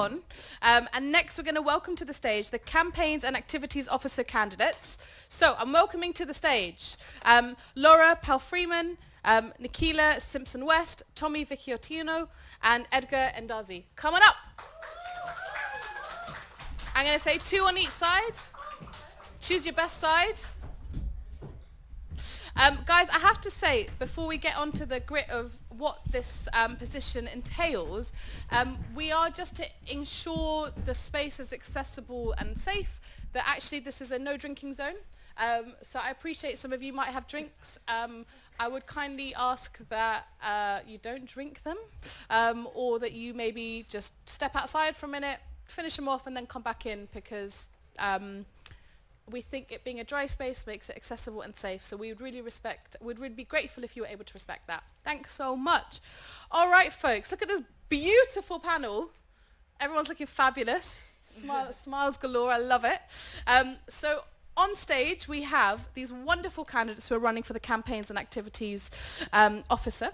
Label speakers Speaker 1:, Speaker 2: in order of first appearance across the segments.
Speaker 1: on. And next we're going to welcome to the stage the Campaigns and Activities Officer candidates. So I'm welcoming to the stage Laura Pal-Freeman, Nikila Simpson-West, Tommy Vecchiotino, and Edgar Endazi. Come on up. I'm going to say 2 on each side. Choose your best side. Guys, I have to say, before we get onto the grit of what this position entails, we are just to ensure the space is accessible and safe, that actually this is a no drinking zone. So I appreciate some of you might have drinks. I would kindly ask that you don't drink them, or that you maybe just step outside for a minute, finish them off and then come back in, because we think it being a dry space makes it accessible and safe. So we would really be grateful if you were able to respect that. Thanks so much. All right, folks, look at this beautiful panel. Everyone's looking fabulous. Smiles galore, I love it. So on stage, we have these wonderful candidates who are running for the Campaigns and Activities Officer.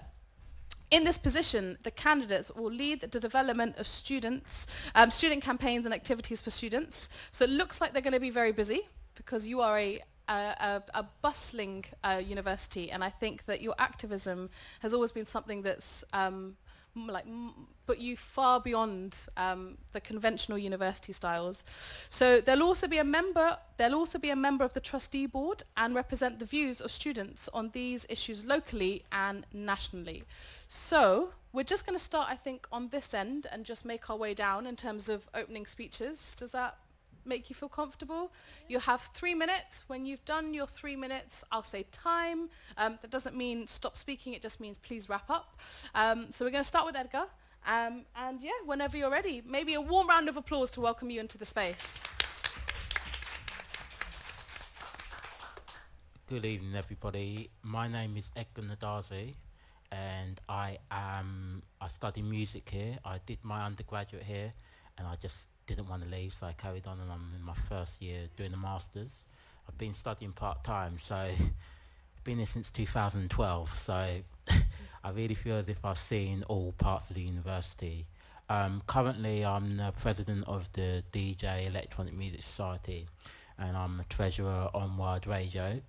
Speaker 1: In this position, the candidates will lead the development of student campaigns and activities for students. So it looks like they're going to be very busy, because you are a bustling university, and I think that your activism has always been something that's put you far beyond the conventional university styles. So they'll also be a member of the trustee board and represent the views of students on these issues locally and nationally. So we're just going to start, I think, on this end and just make our way down in terms of opening speeches. Does that make you feel comfortable? You have 3 minutes. When you've done your 3 minutes, I'll say time. That doesn't mean stop speaking, it just means please wrap up. So we're going to start with Edgar. And yeah, whenever you're ready, maybe a warm round of applause to welcome you into the space.
Speaker 2: Good evening, everybody. My name is Edgar Nadazi, and I study music here. I did my undergraduate here, and I just didn't want to leave, so I carried on, and I'm in my first year doing a master's. I've been studying part-time, so I've been here since 2012, so I really feel as if I've seen all parts of the university. Currently, I'm the president of the DJ Electronic Music Society, and I'm the treasurer on Wired Radio.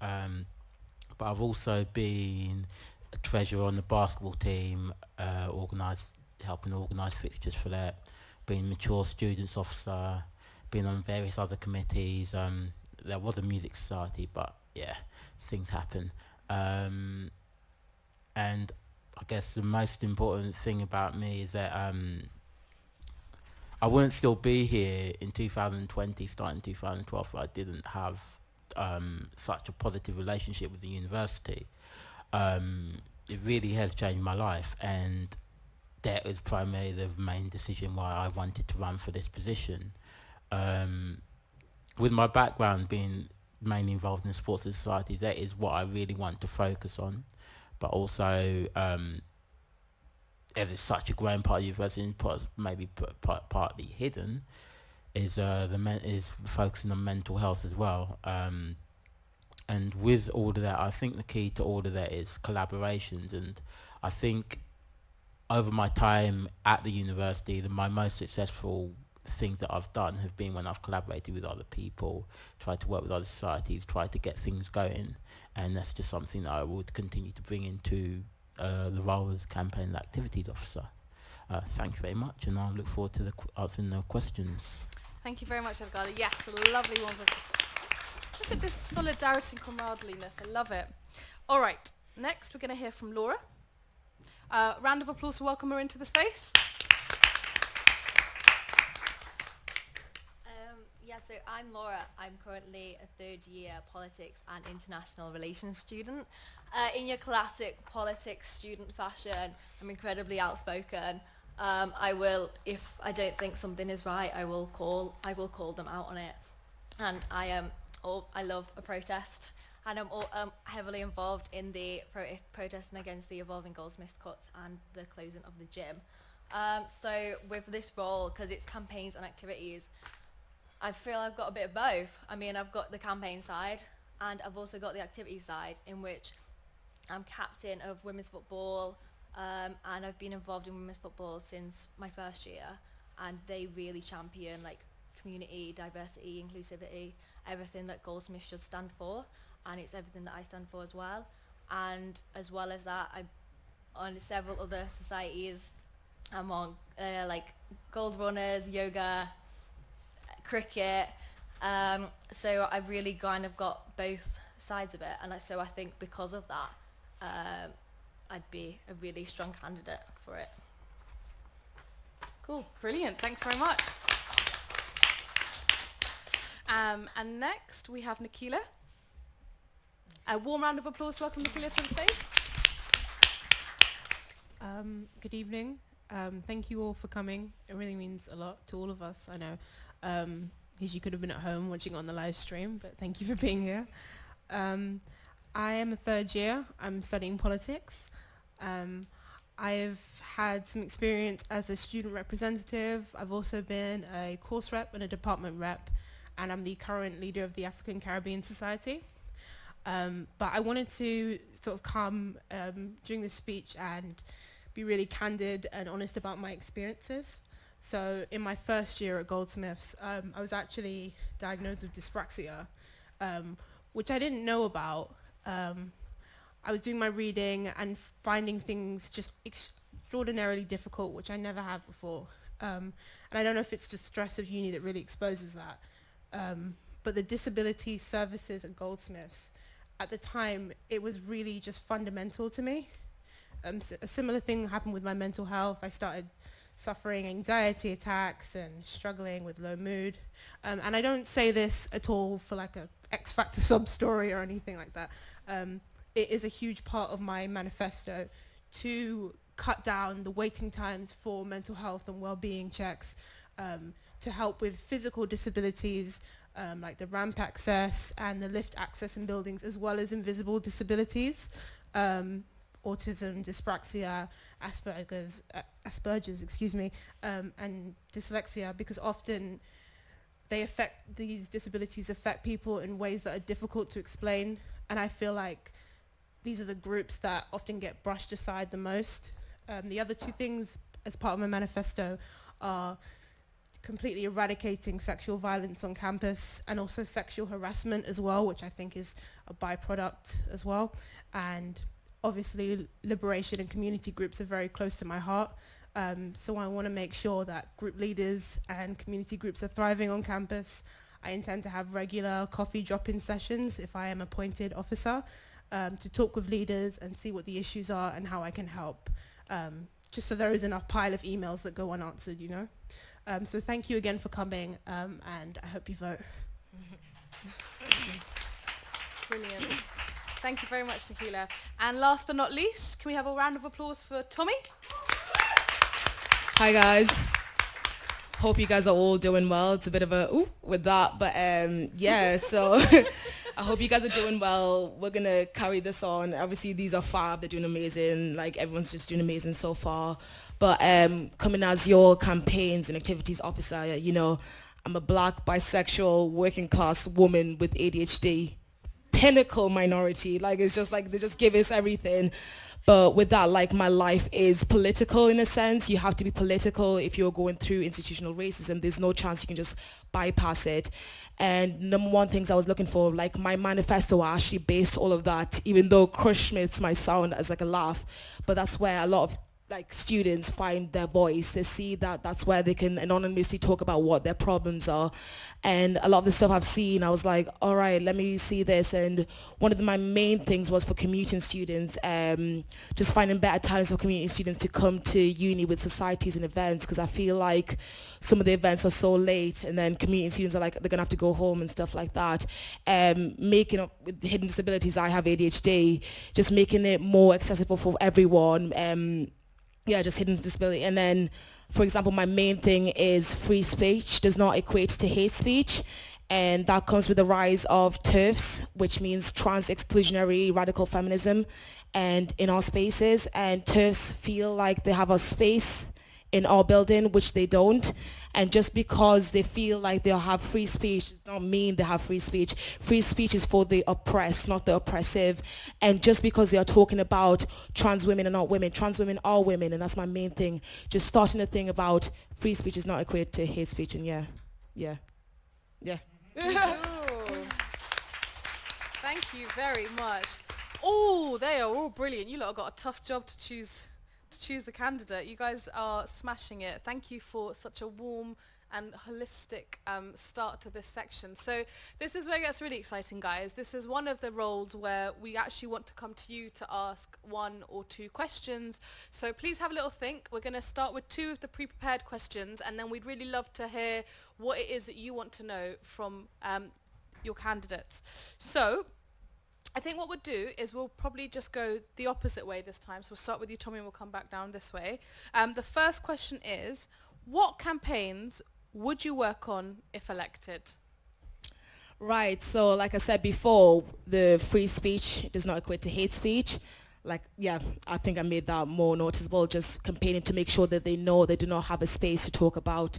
Speaker 2: But I've also been a treasurer on the basketball team, helping organise fixtures for that. Been mature students officer, been on various other committees. There was a music society, but yeah, things happen. And I guess the most important thing about me is that I wouldn't still be here in 2020, starting 2012, if I didn't have such a positive relationship with the university. It really has changed my life, and that was primarily the main decision why I wanted to run for this position. With my background being mainly involved in sports and society, that is what I really want to focus on. But also, as it's such a growing part of the university, and maybe partly hidden, is focusing on mental health as well. And with all of that, I think the key to all of that is collaborations. And I think over my time at the university, my most successful things that I've done have been when I've collaborated with other people, tried to work with other societies, tried to get things going. And that's just something that I would continue to bring into the role as Campaign and Activities Officer. Thank you very much, and I look forward to answering the questions.
Speaker 1: Thank you very much, Edgar. Yes, a lovely one. Look at this solidarity and camaraderie-ness. I love it. All right, next we're going to hear from Laura. Round of applause to welcome her into the space.
Speaker 3: So I'm Laura. I'm currently a third-year politics and international relations student. In your classic politics student fashion, I'm incredibly outspoken. I will, if I don't think something is right, I will call them out on it. And I love a protest, and I'm heavily involved in the protesting against the evolving Goldsmiths cuts and the closing of the gym. So with this role, because it's campaigns and activities, I feel I've got a bit of both. I mean, I've got the campaign side, and I've also got the activity side, in which I'm captain of women's football, and I've been involved in women's football since my first year. and they really champion like community, diversity, inclusivity, everything that Goldsmiths should stand for, and it's everything that I stand for as well. And as well as that, I'm on several other societies. I'm on like Gold Runners, yoga, cricket. So I've really kind of got both sides of it, and so I think because of that, I'd be a really strong candidate for it.
Speaker 1: Cool, brilliant, thanks very much. And next we have Nikila. A warm round of applause to welcome Nikila to the stage.
Speaker 4: Good evening. Thank you all for coming. It really means a lot to all of us, I know, because you could have been at home watching on the live stream, but thank you for being here. I am a third year. I'm studying politics. I've had some experience as a student representative. I've also been a course rep and a department rep, and I'm the current leader of the African Caribbean Society. But I wanted to sort of come during this speech and be really candid and honest about my experiences. So in my first year at Goldsmiths, I was actually diagnosed with dyspraxia, which I didn't know about. I was doing my reading and finding things just extraordinarily difficult, which I never have before. And I don't know if it's just stress of uni that really exposes that. But the disability services at Goldsmiths, at the time, it was really just fundamental to me. A similar thing happened with my mental health. I started suffering anxiety attacks and struggling with low mood. And I don't say this at all for like a X Factor sub story or anything like that. It is a huge part of my manifesto to cut down the waiting times for mental health and well-being checks, to help with physical disabilities, like the ramp access and the lift access in buildings, as well as invisible disabilities, autism, dyspraxia, Asperger's, and dyslexia, because often these disabilities affect people in ways that are difficult to explain, and I feel like these are the groups that often get brushed aside the most. The other two things as part of my manifesto are completely eradicating sexual violence on campus, and also sexual harassment as well, which I think is a byproduct as well. And obviously liberation and community groups are very close to my heart. So I want to make sure that group leaders and community groups are thriving on campus. I intend to have regular coffee drop-in sessions if I am appointed officer, to talk with leaders and see what the issues are and how I can help, just so there isn't a pile of emails that go unanswered, you know. So thank you again for coming, and I hope you vote.
Speaker 1: Brilliant. Thank you very much, Nikila. And last but not least, can we have a round of applause for Tommy?
Speaker 5: Hi guys. Hope you guys are all doing well. It's a bit of a ooh with that, but yeah, so I hope you guys are doing well. We're gonna carry this on. Obviously these are fab, they're doing amazing, like everyone's just doing amazing so far. But coming as your campaigns and activities officer, you know, I'm a black, bisexual, working class woman with ADHD, pinnacle minority. Like it's just like they just give us everything. But with that, like my life is political in a sense. You have to be political if you're going through institutional racism. There's no chance you can just bypass it. And number one things I was looking for, like my manifesto, I actually based all of that, even though Crush Schmitz might sound as like a laugh, but that's where a lot of like students find their voice. They see that that's where they can anonymously talk about what their problems are. And a lot of the stuff I've seen, I was like, all right, let me see this. And one of my main things was for commuting students, just finding better times for commuting students to come to uni with societies and events, because I feel like some of the events are so late, and then commuting students are like, they're gonna have to go home and stuff like that. Making up with hidden disabilities, I have ADHD, just making it more accessible for everyone. Yeah, just hidden disability. And then, for example, my main thing is free speech does not equate to hate speech. And that comes with the rise of TERFs, which means trans exclusionary radical feminism, and in our spaces. And TERFs feel like they have a space in our building, which they don't. And just because they feel like they'll have free speech does not mean they have free speech. Free speech is for the oppressed, not the oppressive. And just because they are talking about trans women and not women, trans women are women, and that's my main thing. Just starting to think about free speech is not equated to hate speech, and yeah.
Speaker 1: Ooh. Thank you very much. Oh, they are all brilliant. You lot have got a tough job to choose the candidate. You guys are smashing it. Thank you for such a warm and holistic start to this section. So this is where it gets really exciting, guys. This is one of the roles where we actually want to come to you to ask 1 or 2 questions. So please have a little think. We're going to start with 2 of the pre-prepared questions, and then we'd really love to hear what it is that you want to know from your candidates. So I think what we'll do is we'll probably just go the opposite way this time. So we'll start with you, Tommy, and we'll come back down this way. The first question is, what campaigns would you work on if elected?
Speaker 5: Right, so like I said before, the free speech does not equate to hate speech. I think I made that more noticeable, just campaigning to make sure that they know they do not have a space to talk about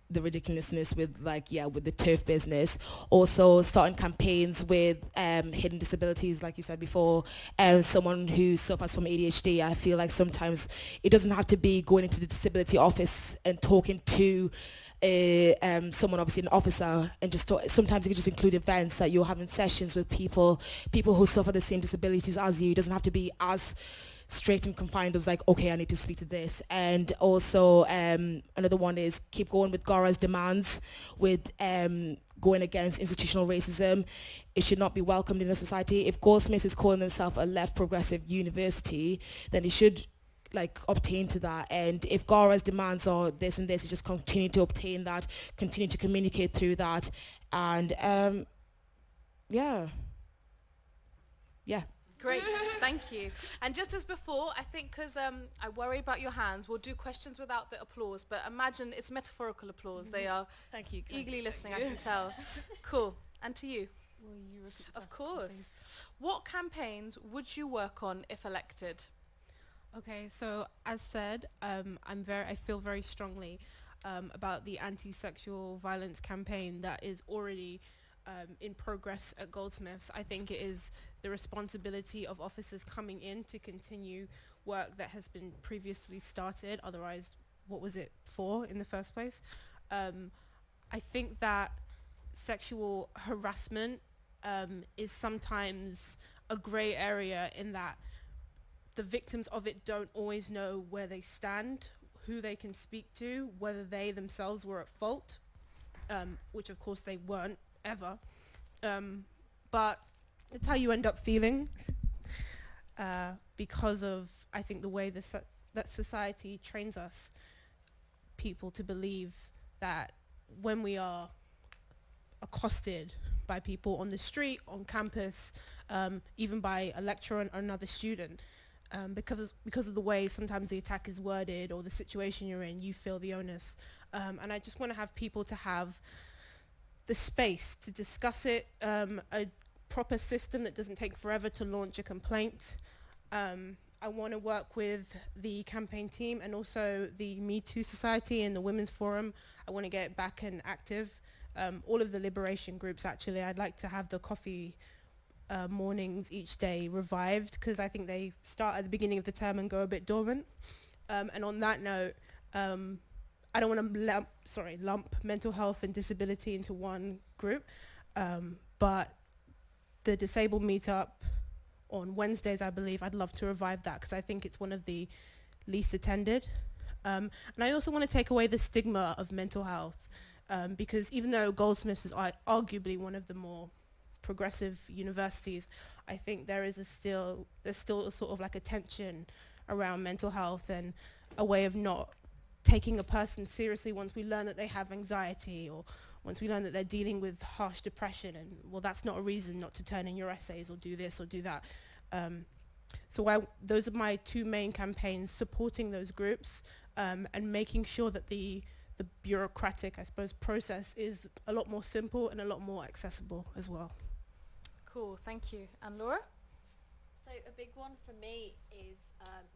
Speaker 5: the ridiculousness with the turf business. Also starting campaigns with hidden disabilities, like you said before, and someone who suffers from ADHD. I feel like sometimes it doesn't have to be going into the disability office and talking to someone, obviously an officer, and just sometimes you can just include events that you're having sessions with people who suffer the same disabilities as you. It doesn't have to be as straight and confined. It was like, okay, I need to speak to this. And also another one is keep going with Gara's demands with going against institutional racism. It should not be welcomed in a society. If Goldsmiths is calling themselves a left progressive university, then it should obtain to that. And if Gara's demands are this and this, you just continue to obtain that, continue to communicate through that. And yeah.
Speaker 1: Great, thank you. And just as before, I think because I worry about your hands, we'll do questions without the applause, but imagine it's metaphorical applause. They are
Speaker 5: Thank you.
Speaker 1: eagerly listening, I can tell. Cool. And to you?
Speaker 4: Will you repeat
Speaker 1: Of
Speaker 4: that,
Speaker 1: course.
Speaker 4: please?
Speaker 1: What campaigns would you work on if elected?
Speaker 4: Okay, so as said, I feel very strongly about the anti-sexual violence campaign that is already in progress at Goldsmiths. I think it is the responsibility of officers coming in to continue work that has been previously started. Otherwise, what was it for in the first place? I think that sexual harassment is sometimes a grey area in that the victims of it don't always know where they stand, who they can speak to, whether they themselves were at fault, which of course they weren't ever. But it's how you end up feeling because of, I think, the way that society trains us people to believe that when we are accosted by people on the street, on campus, even by a lecturer or another student, because of the way sometimes the attack is worded or the situation you're in, you feel the onus. And I just want to have people to have the space to discuss it, a proper system that doesn't take forever to launch a complaint. I want to work with the campaign team and also the Me Too Society and the Women's Forum. I want to get back and active. All of the liberation groups, actually. I'd like to have the coffee mornings each day revived, because I think they start at the beginning of the term and go a bit dormant. And on that note, I don't want to lump mental health and disability into one group, but the disabled meetup on Wednesdays, I believe, I'd love to revive that because I think it's one of the least attended. And I also want to take away the stigma of mental health, because even though Goldsmiths is arguably one of the more progressive universities, I think there's still a sort of like a tension around mental health and a way of not taking a person seriously once we learn that they have anxiety, or once we learn that they're dealing with harsh depression, and well, that's not a reason not to turn in your essays or do this or do that. So those are my two main campaigns, supporting those groups and making sure that the bureaucratic, I suppose, process is a lot more simple and a lot more accessible as well.
Speaker 1: Cool, thank you. And Laura?
Speaker 3: So a big one for me is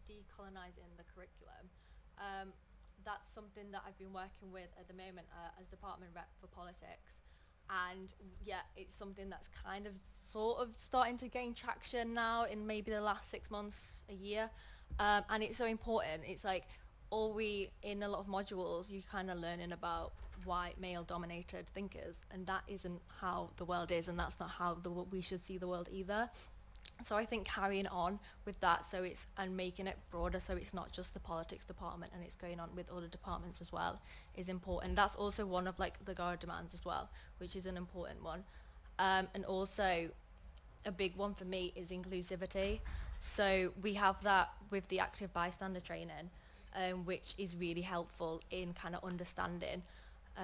Speaker 3: decolonising the curriculum. that's something that I've been working with at the moment as department rep for politics. And yeah, it's something that's kind of sort of starting to gain traction now in maybe the last 6 months, a year. And it's so important. It's like in a lot of modules, you're kind of learning about white male dominated thinkers, and that isn't how the world is, and that's not how we should see the world either. So I think carrying on with that, and making it broader, so it's not just the politics department and it's going on with other departments as well, is important. That's also one of like the GARA demands as well, which is an important one. And also a big one for me is inclusivity. So we have that with the active bystander training, which is really helpful in kind of understanding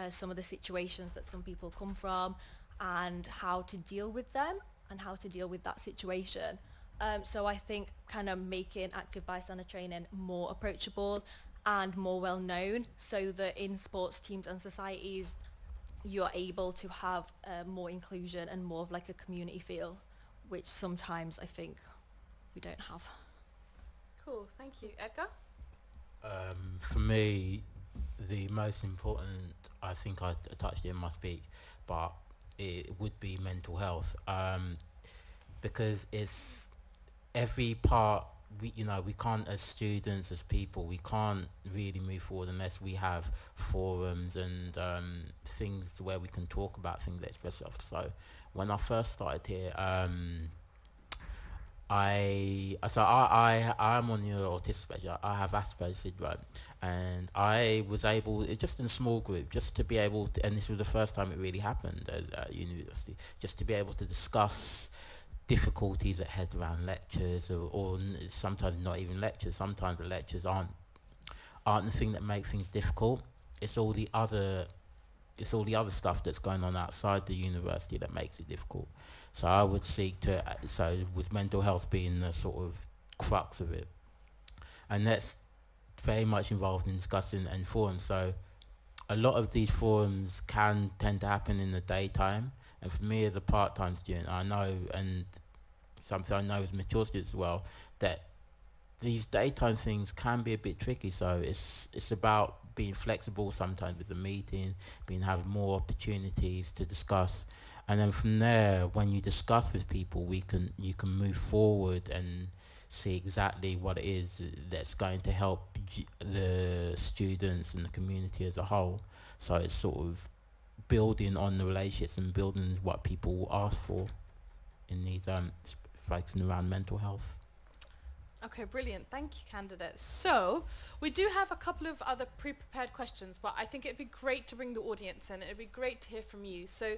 Speaker 3: some of the situations that some people come from and how to deal with them and how to deal with that situation. So I think kind of making active bystander training more approachable and more well known, so that in sports teams and societies you're able to have more inclusion and more of like a community feel, which sometimes I think we don't have.
Speaker 1: Cool, thank you. Edgar?
Speaker 2: For me, the most important, I think I touched it in my speech, but it would be mental health, because it's every part. We can't, as students, as people, we can't really move forward unless we have forums and things where we can talk about things that express ourselves. So when I first started here, I'm on the autistic spectrum. I have Asperger's syndrome, and I was able, just in a small group, just to be able to, and this was the first time it really happened at university, just to be able to discuss difficulties that had around lectures, or sometimes not even lectures. Sometimes the lectures aren't the thing that make things difficult. It's all the other stuff that's going on outside the university that makes it difficult. So I would seek to, with mental health being the sort of crux of it, and that's very much involved in discussing and forums. So a lot of these forums can tend to happen in the daytime, and for me as a part-time student, I know, and something I know as mature students as well, that these daytime things can be a bit tricky. So it's about being flexible sometimes with the meeting, having more opportunities to discuss, and then from there, when you discuss with people, you can move forward and see exactly what it is that's going to help the students and the community as a whole. So it's sort of building on the relationships and building what people will ask for in these focusing around mental health.
Speaker 1: Okay, brilliant. Thank you, candidates. So we do have a couple of other pre-prepared questions, but I think it'd be great to bring the audience in. It'd be great to hear from you. So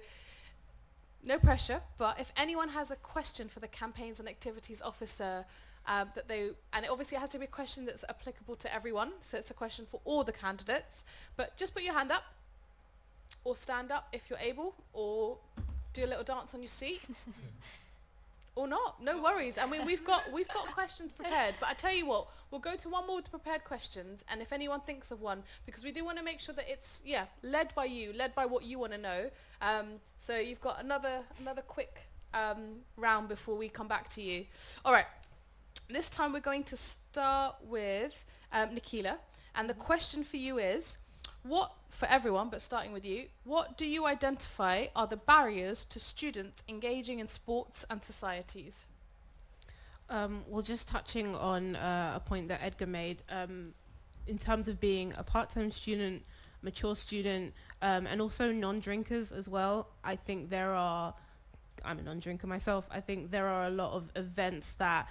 Speaker 1: no pressure, but if anyone has a question for the Campaigns and Activities Officer, and it obviously has to be a question that's applicable to everyone, so it's a question for all the candidates, but just put your hand up, or stand up if you're able, or do a little dance on your seat. Or not, no worries. I mean, we've got questions prepared, but I tell you what, we'll go to one more with the prepared questions, and if anyone thinks of one, because we do want to make sure that it's led by you, led by what you want to know. So you've got another quick round before we come back to you. All right, this time we're going to start with Nikila, and the question for you is, for everyone, but starting with you, what do you identify are the barriers to students engaging in sports and societies?
Speaker 4: Well, just touching on a point that Edgar made, in terms of being a part-time student, mature student, and also non-drinkers as well, I think I'm a non-drinker myself, I think there are a lot of events that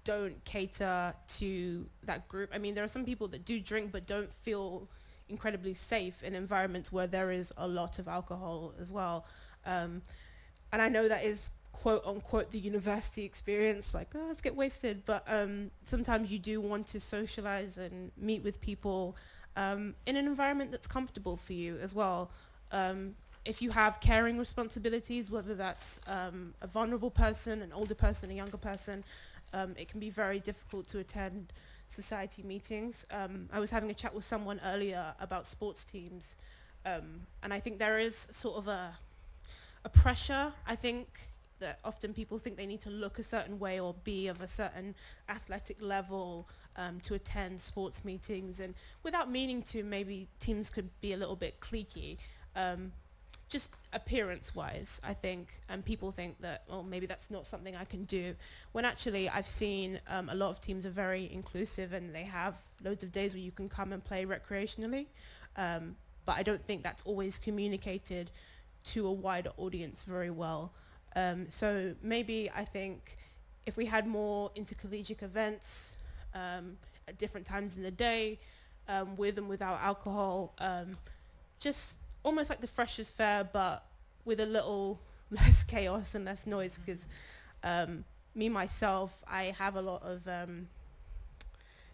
Speaker 4: don't cater to that group. I mean, there are some people that do drink but don't feel incredibly safe in environments where there is a lot of alcohol as well. And I know that is quote unquote the university experience, like, oh, let's get wasted. But sometimes you do want to socialize and meet with people in an environment that's comfortable for you as well. If you have caring responsibilities, whether that's a vulnerable person, an older person, a younger person, it can be very difficult to attend society meetings. I was having a chat with someone earlier about sports teams, and I think there is sort of a pressure, I think, that often people think they need to look a certain way or be of a certain athletic level to attend sports meetings, and without meaning to, maybe teams could be a little bit cliquey, just appearance-wise, I think, and people think that, oh, maybe that's not something I can do, when actually I've seen a lot of teams are very inclusive and they have loads of days where you can come and play recreationally, but I don't think that's always communicated to a wider audience very well. So maybe I think if we had more intercollegiate events at different times in the day, with and without alcohol, just almost like the Freshers' Fair, but with a little less chaos and less noise, because me myself, I have a lot of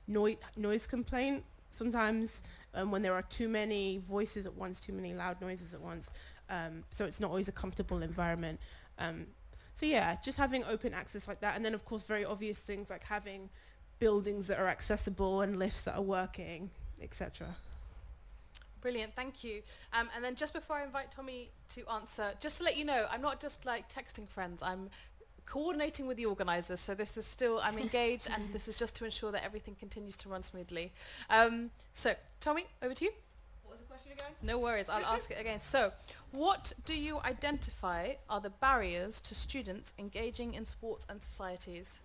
Speaker 4: noise complaint sometimes when there are too many voices at once, too many loud noises at once, so it's not always a comfortable environment. So yeah, just having open access like that, and then of course very obvious things like having buildings that are accessible and lifts that are working, etc.
Speaker 1: Brilliant, thank you. And then just before I invite Tommy to answer, just to let you know, I'm not just like texting friends, I'm coordinating with the organisers, so this is still, I'm engaged, and this is just to ensure that everything continues to run smoothly. So, Tommy, over to you.
Speaker 3: What was the question again?
Speaker 1: No worries, I'll ask it again. So, what do you identify are the barriers to students engaging in sports and societies?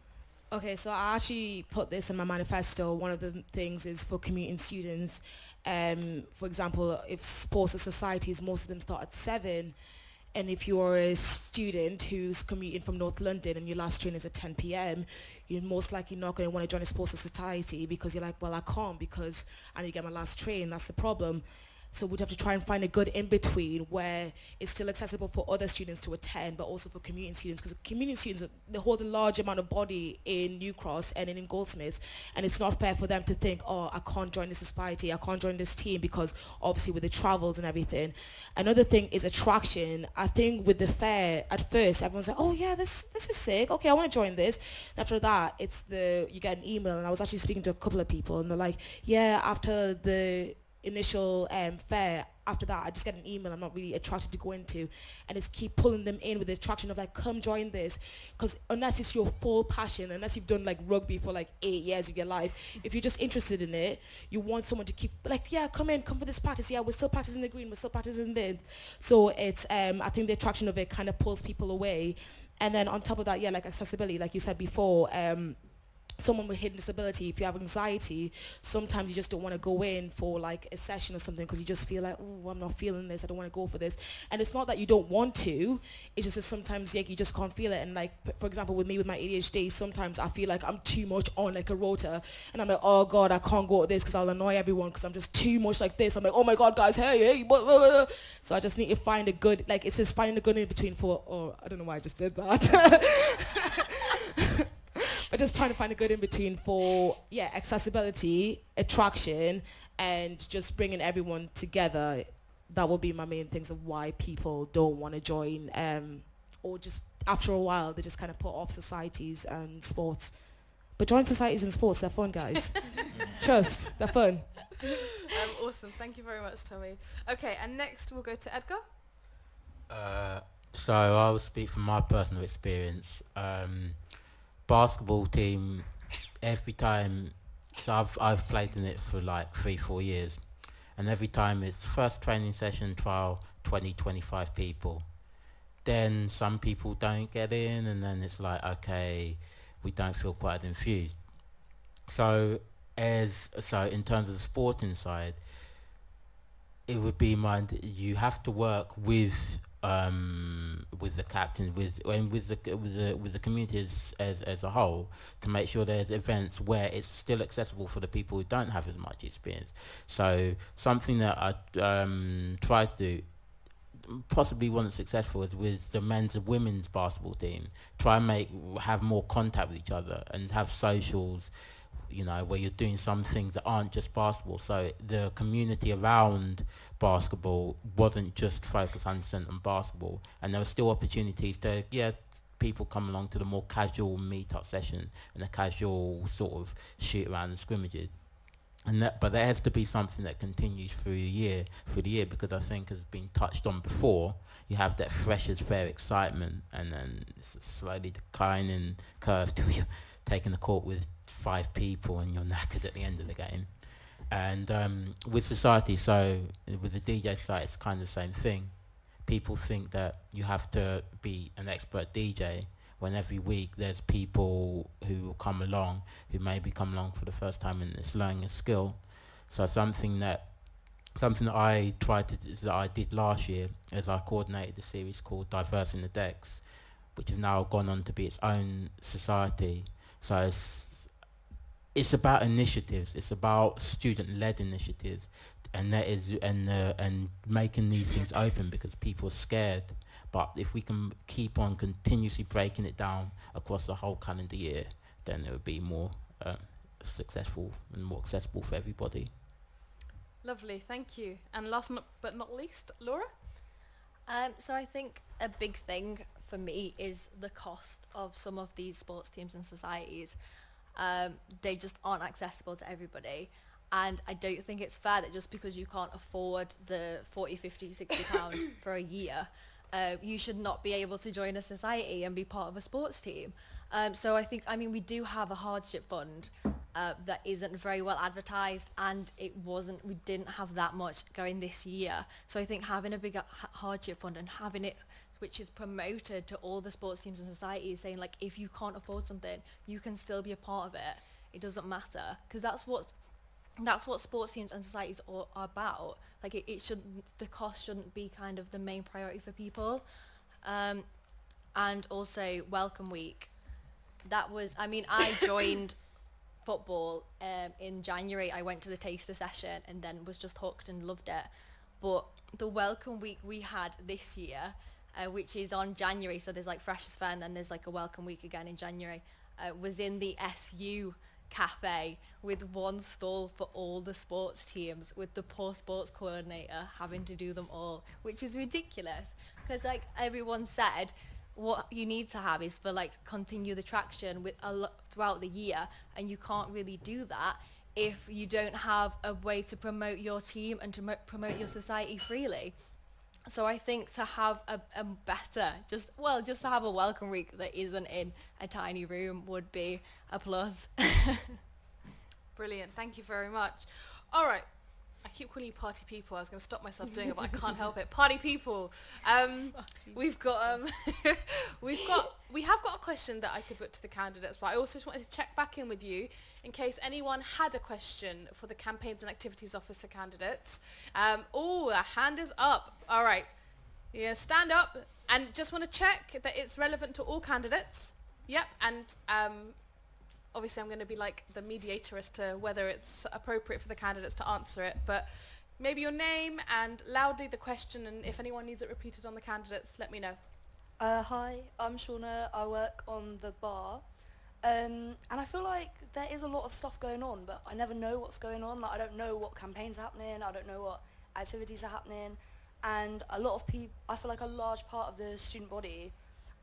Speaker 5: Okay, so I actually put this in my manifesto. One of the things is for commuting students. For example, if sports or societies, most of them start at 7. And if you're a student who's commuting from North London and your last train is at 10 p.m., you're most likely not going to want to join a sports or society because you're like, well, I can't because I need to get my last train. That's the problem. So we'd have to try and find a good in-between where it's still accessible for other students to attend, but also for commuting students, because commuting students, they hold a large amount of body in New Cross and in Goldsmiths, and it's not fair for them to think, oh, I can't join this society, I can't join this team, because obviously with the travels and everything. Another thing is attraction. I think with the fair, at first, everyone's like, oh yeah, this is sick, okay, I want to join this. And after that, you get an email, and I was actually speaking to a couple of people, and they're like, yeah, after the initial fair, after that I just get an email I'm not really attracted to go into, and it's keep pulling them in with the attraction of like, come join this, because unless it's your full passion, unless you've done like rugby for like 8 years of your life, if you're just interested in it, you want someone to keep like, yeah, come for this practice, yeah, we're still practicing the green, we're still practicing this. So it's I think the attraction of it kind of pulls people away. And then on top of that, yeah, like accessibility, like you said before, someone with hidden disability, if you have anxiety, sometimes you just don't want to go in for like a session or something because you just feel like, oh, I'm not feeling this, I don't want to go for this. And it's not that you don't want to, it's just that sometimes you just can't feel it. And like, for example, with me with my ADHD, sometimes I feel like I'm too much on like a rota, and I'm like, oh God, I can't go to this because I'll annoy everyone because I'm just too much like this. I'm like, oh my God, guys, hey, blah, blah, blah. So I just need to find a good, like, it's just finding a good in between I don't know why I just did that. But just trying to find a good in between for, yeah, accessibility, attraction, and just bringing everyone together. That will be my main things of why people don't want to join, or just after a while they just kind of put off societies and sports. But join societies and sports, they're fun, guys. Trust, they're fun.
Speaker 1: Awesome, thank you very much, Tommy. Okay, and next we'll go to Edgar.
Speaker 2: So I'll speak from my personal experience. Basketball team, every time, so I've played in it for like 3-4 years, and every time it's first training session, trial, 20-25 people. Then some people don't get in, and then it's like, okay, we don't feel quite enthused. So in terms of the sporting side, it would be you have to work with the captains, with the community as a whole, to make sure there's events where it's still accessible for the people who don't have as much experience. So something that I try to do, possibly wasn't successful, is with the men's and women's basketball team. Try and have more contact with each other and have socials, where you're doing some things that aren't just basketball. So the community around basketball wasn't just focused 100% on basketball, and there were still opportunities to, people come along to the more casual meet-up session and the casual sort of shoot around and scrimmages. but there has to be something that continues through the year, because I think, has been touched on before, you have that freshers fair excitement, and then it's a slightly declining curve till you're taking the court with 5 people and you're knackered at the end of the game. And with society, so with the DJ site, it's kind of the same thing. People think that you have to be an expert DJ, when every week there's people who will come along, who maybe come along for the first time and it's learning a skill. So something that I did last year is I coordinated a series called Diverse in the Decks, which has now gone on to be its own society. So it's about initiatives. It's about student-led initiatives, and and making these things open, because people are scared. But if we can keep on continuously breaking it down across the whole calendar year, then it would be more successful and more accessible for everybody.
Speaker 1: Lovely, thank you. And last but not least, Laura?
Speaker 3: So I think a big thing for me is the cost of some of these sports teams and societies. They just aren't accessible to everybody. And I don't think it's fair that just because you can't afford the 40, 50, 60 pounds for a year, you should not be able to join a society and be part of a sports team. So we do have a hardship fund that isn't very well advertised, and we didn't have that much going this year. So I think having a big hardship fund and having it, which is promoted to all the sports teams and societies, saying like, if you can't afford something, you can still be a part of it. It doesn't matter, because that's what sports teams and societies are about. Like the cost shouldn't be kind of the main priority for people. And also Welcome Week. I joined football in January. I went to the taster session and then was just hooked and loved it. But the Welcome Week we had this year, which is on January, so there's like Freshers Fair and then there's like a Welcome Week again in January, was in the SU cafe with one stall for all the sports teams, with the poor sports coordinator having to do them all, which is ridiculous, because like everyone said, what you need to have is for like continue the traction with throughout the year, and you can't really do that if you don't have a way to promote your team and to promote your society freely. So I think to have a better, just to have a Welcome Week that isn't in a tiny room would be a plus.
Speaker 1: Brilliant, thank you very much. All right, I keep calling you party people. I was going to stop myself doing it, but I can't help it. Party people. We have got a question that I could put to the candidates, but I also just wanted to check back in with you in case anyone had a question for the Campaigns and Activities Officer candidates. A hand is up. All right, yeah, stand up, and just want to check that it's relevant to all candidates. Yep, and obviously I'm going to be like the mediator as to whether it's appropriate for the candidates to answer it, but maybe your name and loudly the question, and if anyone needs it repeated on the candidates, let me know.
Speaker 6: Hi, I'm Shauna. I work on the bar, and I feel like there is a lot of stuff going on, but I never know what's going on. Like, I don't know what campaigns are happening, I don't know what activities are happening, and a lot of people, I feel like a large part of the student body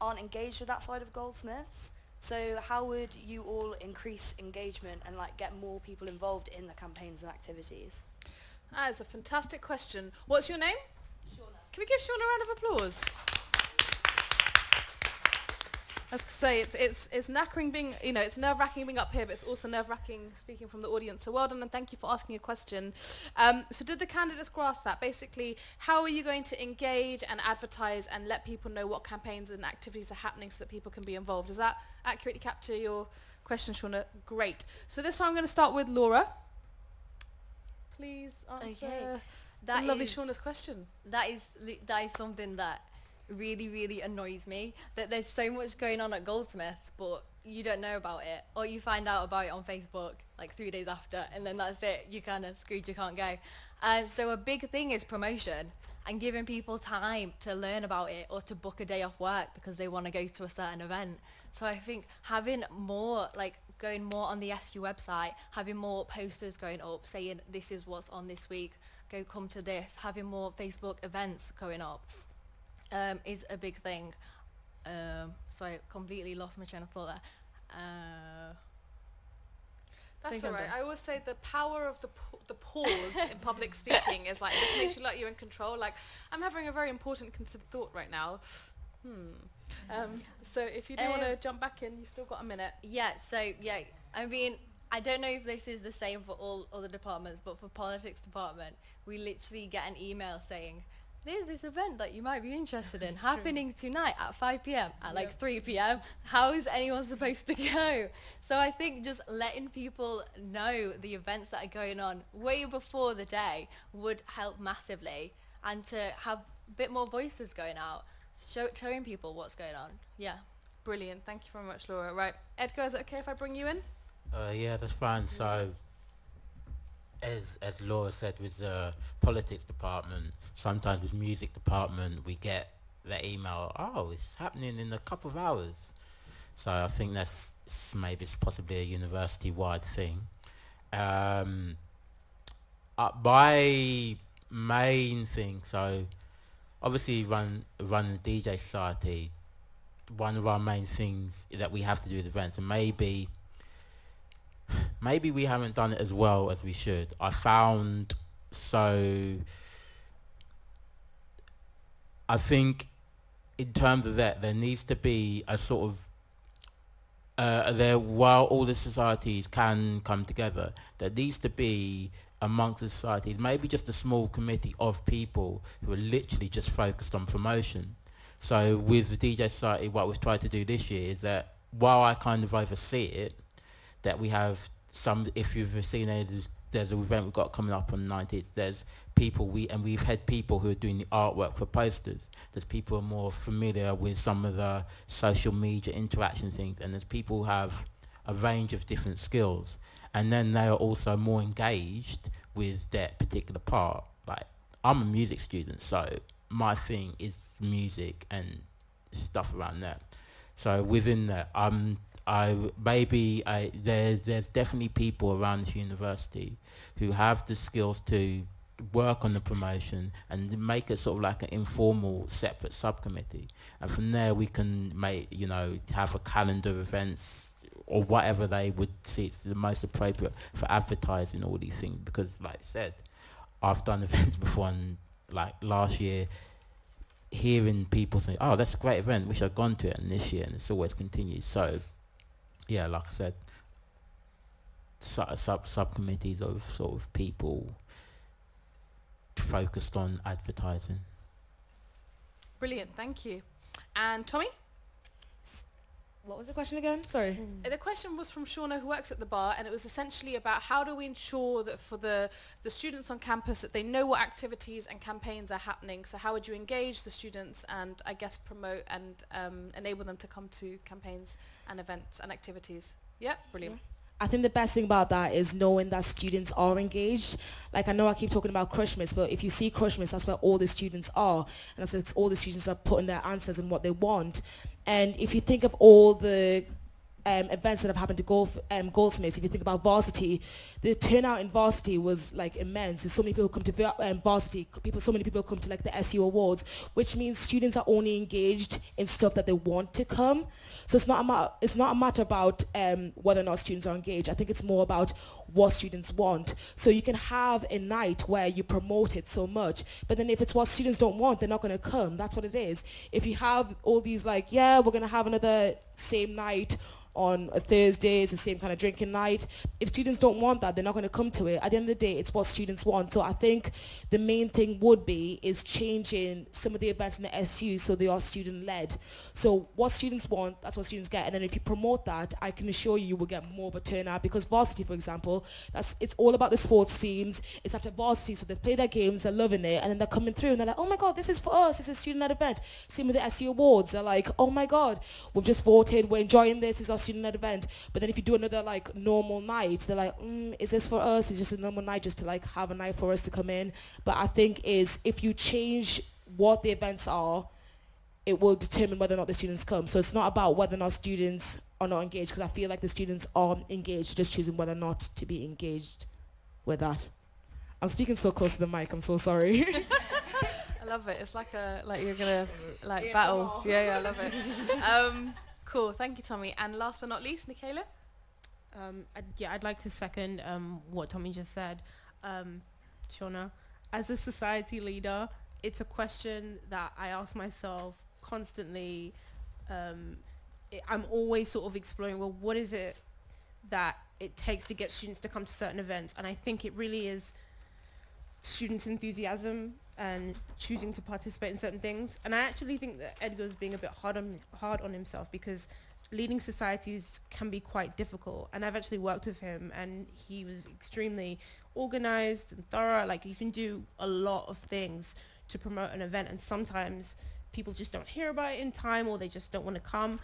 Speaker 6: aren't engaged with that side of Goldsmiths. So how would you all increase engagement and like get more people involved in the campaigns and activities?
Speaker 1: That is a fantastic question. What's your name?
Speaker 6: Shauna.
Speaker 1: Can we give Shauna a round of applause? I was going to say, it's knackering being, it's nerve-wracking being up here, but it's also nerve-wracking speaking from the audience. So well done, and thank you for asking a question. So did the candidates grasp that? Basically, how are you going to engage and advertise and let people know what campaigns and activities are happening so that people can be involved? Does that accurately capture your question, Shauna? Great. So this time I'm going to start with Laura. Please answer the lovely Shauna's question.
Speaker 3: That is something that really, really annoys me, that there's so much going on at Goldsmiths, but you don't know about it, or you find out about it on Facebook like 3 days after, and then that's it, you kind of screwed, you can't go. So a big thing is promotion and giving people time to learn about it or to book a day off work because they want to go to a certain event. So I think having more, like going more on the SU website, having more posters going up saying this is what's on this week, come to this, having more Facebook events going up is a big thing. So I completely lost my train of thought there.
Speaker 1: That's
Speaker 3: think
Speaker 1: all
Speaker 3: I'm
Speaker 1: right.
Speaker 3: done.
Speaker 1: I always say the power of the pause in public speaking is like, it just makes you like you're in control. Like, I'm having a very important considered thought right now. So if you do want to jump back in, you've still got a minute.
Speaker 3: Yeah, so, yeah, I mean, I don't know if this is the same for all other departments, but for politics department, we literally get an email saying, there's this event that you might be interested in happening tonight at 5 p.m. at like 3 p.m. How is anyone supposed to go? So I think just letting people know the events that are going on way before the day would help massively, and to have a bit more voices going out, showing people what's going on. Yeah.
Speaker 1: Brilliant. Thank you very much, Laura. Right. Edgar, is it okay if I bring you in?
Speaker 2: Yeah, that's fine. So, as Laura said, with the politics department, sometimes with music department, we get the email, oh, it's happening in a couple of hours. So I think maybe it's possibly a university-wide thing. My main thing, so obviously run the DJ Society, one of our main things that we have to do with events, and maybe we haven't done it as well as we should. I found, so I think in terms of that, there needs to be a sort of while all the societies can come together, there needs to be amongst the societies maybe just a small committee of people who are literally just focused on promotion. So with the DJ Society, what we've tried to do this year is that while I kind of oversee it, that we have some, if you've seen it, there's an event we've got coming up on the 19th, there's people, we've had people who are doing the artwork for posters, there's people who are more familiar with some of the social media interaction things, and there's people who have a range of different skills, and then they are also more engaged with that particular part. Like, I'm a music student, so my thing is music and stuff around that. So within that, there's definitely people around this university who have the skills to work on the promotion and make it sort of like an informal separate subcommittee, and from there we can have a calendar of events or whatever they would see it's the most appropriate for advertising all these things. Because like I said, I've done events before, and like last year, hearing people say, oh, that's a great event, wish I'd gone to it, and this year, and it's always continued. So yeah, like I said, subcommittees of sort of people focused on advertising.
Speaker 1: Brilliant. Thank you. And Tommy?
Speaker 5: What was the question again? Sorry.
Speaker 1: The question was from Shauna, who works at the bar, and it was essentially about how do we ensure that for the students on campus that they know what activities and campaigns are happening. So how would you engage the students and I guess promote and enable them to come to campaigns and events and activities? Yeah, brilliant.
Speaker 5: Yeah. I think the best thing about that is knowing that students are engaged. Like, I know I keep talking about Christmas, but if you see Christmas, that's where all the students are. And that's where all the students are putting their answers and what they want. And if you think of all the events that have happened to Goldsmiths, if you think about varsity, the turnout in varsity was like immense. There's so many people come to varsity, so many people come to like the SU Awards, which means students are only engaged in stuff that they want to come. So it's not a matter about whether or not students are engaged. I think it's more about what students want. So you can have a night where you promote it so much, but then if it's what students don't want, they're not going to come. That's what it is. If you have all these like, yeah, we're going to have another same night on a Thursday, it's the same kind of drinking night. If students don't want that, they're not going to come to it. At the end of the day, it's what students want. So I think the main thing would be is changing some of the events in the SU so they are student-led. So what students want, that's what students get. And then if you promote that, I can assure you will get more of a turnout, because varsity, for example, it's all about the sports teams. It's after varsity, so they play their games, they're loving it, and then they're coming through and they're like, oh my God, this is for us, this is a student-led event. Same with the SU Awards. They're like, oh my God, we've just voted, we're enjoying this, it's our student-led event. But then if you do another like normal night, they're like, is this for us? It's just a normal night just to like have a night for us to come in. But I think is if you change what the events are, it will determine whether or not the students come. So it's not about whether or not students are not engaged, because I feel like the students are engaged, just choosing whether or not to be engaged with that. I'm speaking so close to the mic, I'm so sorry.
Speaker 1: I love it. It's like you're gonna like battle. Yeah, I love it. Cool. Thank you, Tommy. And last but not least, Nicaela.
Speaker 4: I'd like to second what Tommy just said. Shauna, as a society leader, it's a question that I ask myself constantly. I'm always sort of exploring, well, what is it that it takes to get students to come to certain events? And I think it really is students' enthusiasm and choosing to participate in certain things. And I actually think that Edgar's being a bit hard on himself, because leading societies can be quite difficult. And I've actually worked with him, and he was extremely organized and thorough. Like, you can do a lot of things to promote an event, and sometimes people just don't hear about it in time, or they just don't want to come.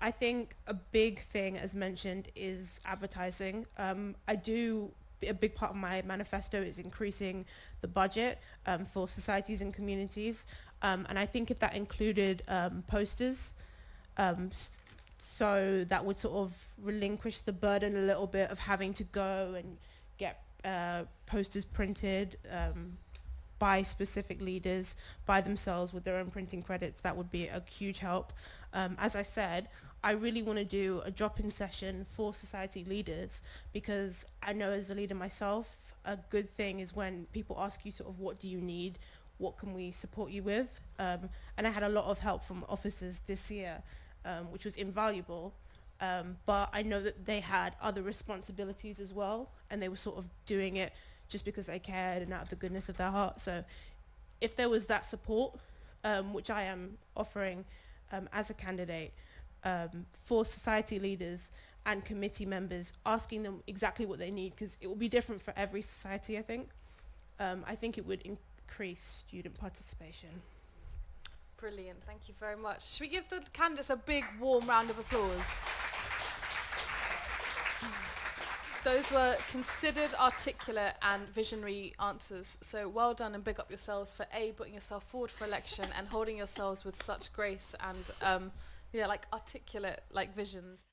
Speaker 4: I think a big thing, as mentioned, is advertising. A big part of my manifesto is increasing the budget for societies and communities. And I think if that included posters, so that would sort of relinquish the burden a little bit of having to go and get posters printed by specific leaders, by themselves, with their own printing credits. That would be a huge help. As I said, I really want to do a drop-in session for society leaders, because I know as a leader myself, a good thing is when people ask you sort of, what do you need? What can we support you with? And I had a lot of help from officers this year, which was invaluable. But I know that they had other responsibilities as well, and they were sort of doing it just because they cared and out of the goodness of their heart. So if there was that support, which I am offering as a candidate, for society leaders and committee members, asking them exactly what they need, because it will be different for every society, I think. I think it would increase student participation.
Speaker 1: Brilliant, thank you very much. Should we give the candidates a big warm round of applause? Those were considered, articulate and visionary answers. So well done, and big up yourselves for putting yourself forward for election and holding yourselves with such grace and articulate visions.